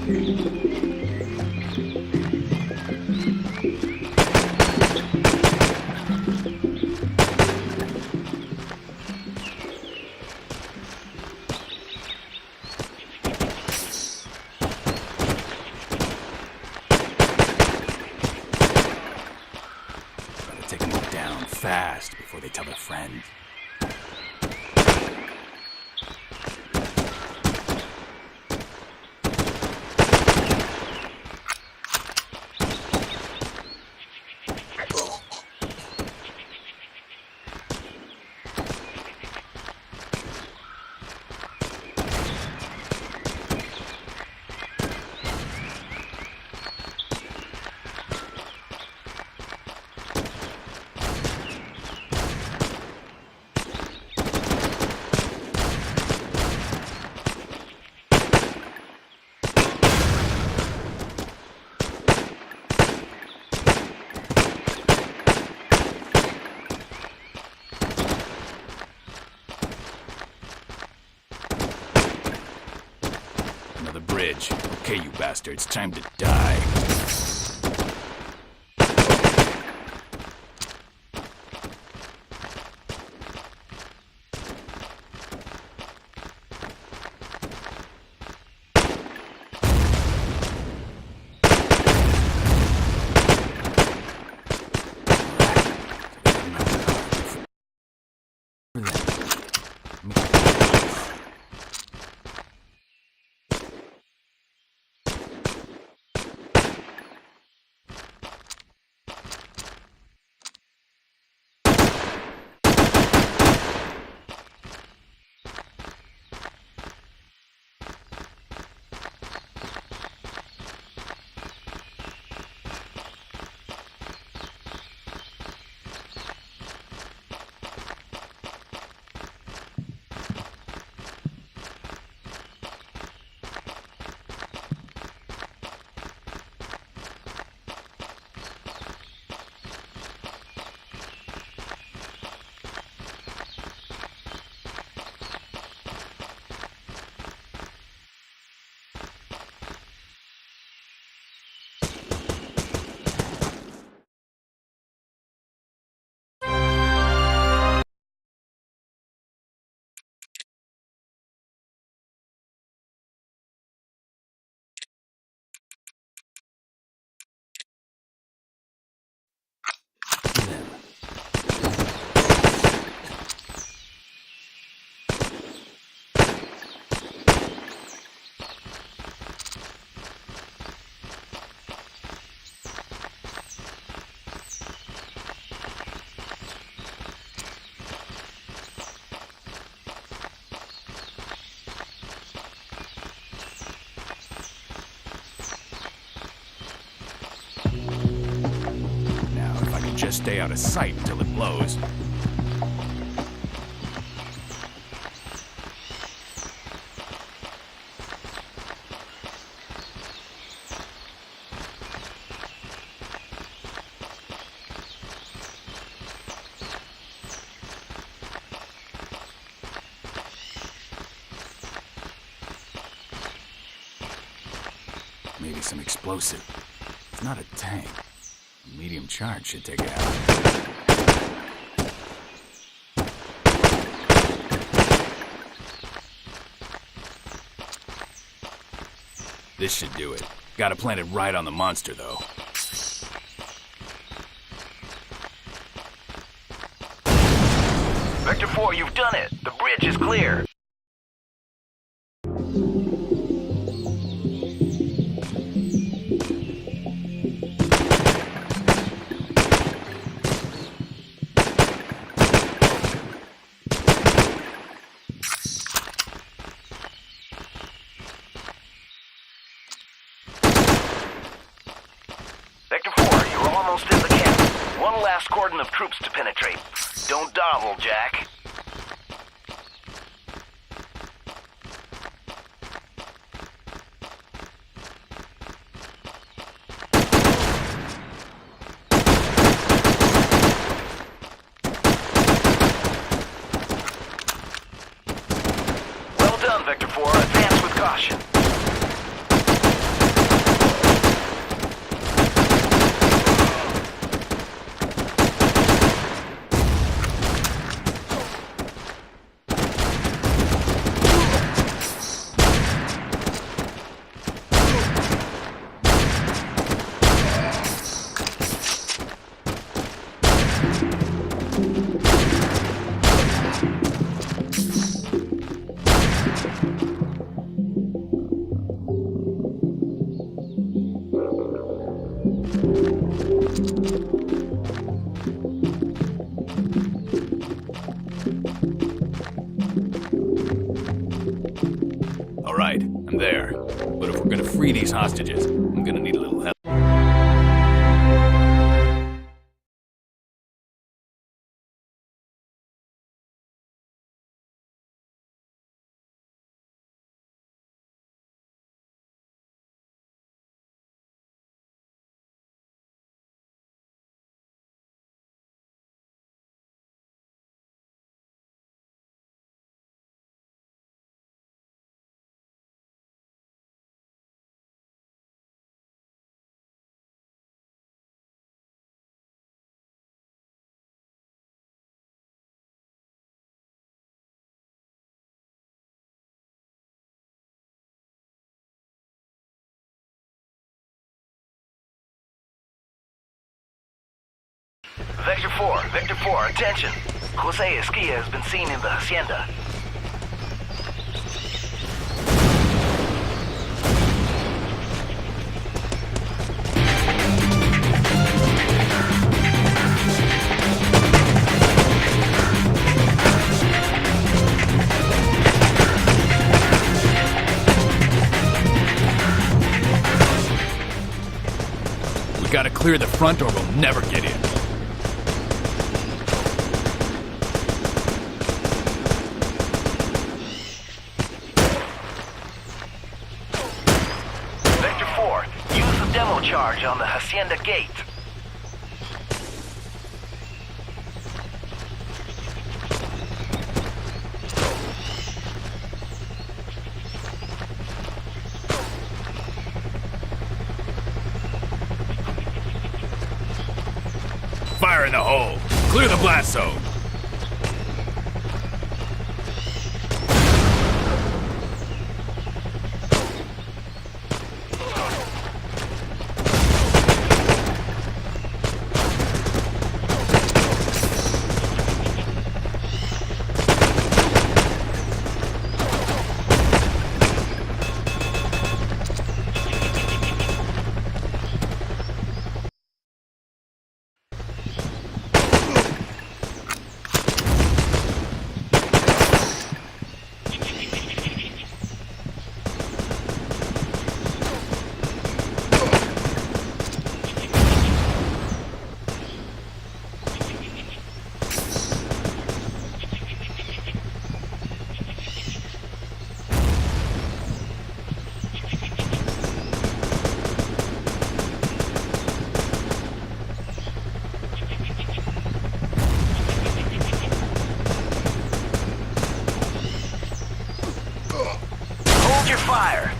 Take them down fast before they tell their friend. Bridge. Okay, you bastards, time to die. Just stay out of sight until it blows. Maybe some explosive. It's not a tank. Medium charge should take it out. This should do it. Gotta plant it right on the monster, though. Vector 4, you've done it. The bridge is clear. Vector 4, you're almost in the camp. One last cordon of troops to penetrate. Don't dawdle, Jack. Well done, Vector 4. Advance with caution. I'm there. But if we're gonna free these hostages, I'm gonna need a little help. Vector 4, attention. Jose Esquia has been seen in the hacienda. We gotta clear the front or we'll never get in. Vector 4, use the demo charge on the hacienda gate. Fire in the hole! Clear the blast zone! Hold your fire.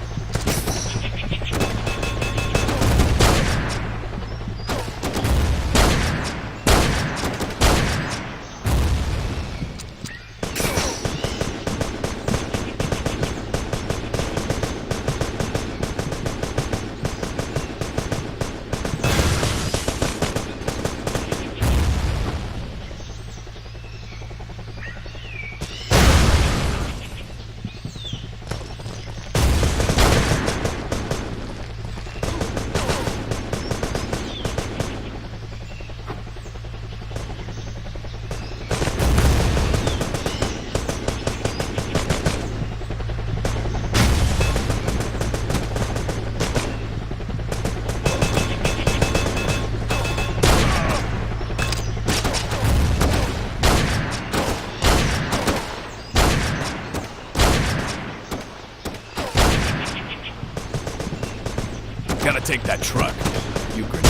Gotta take that truck. You grenade.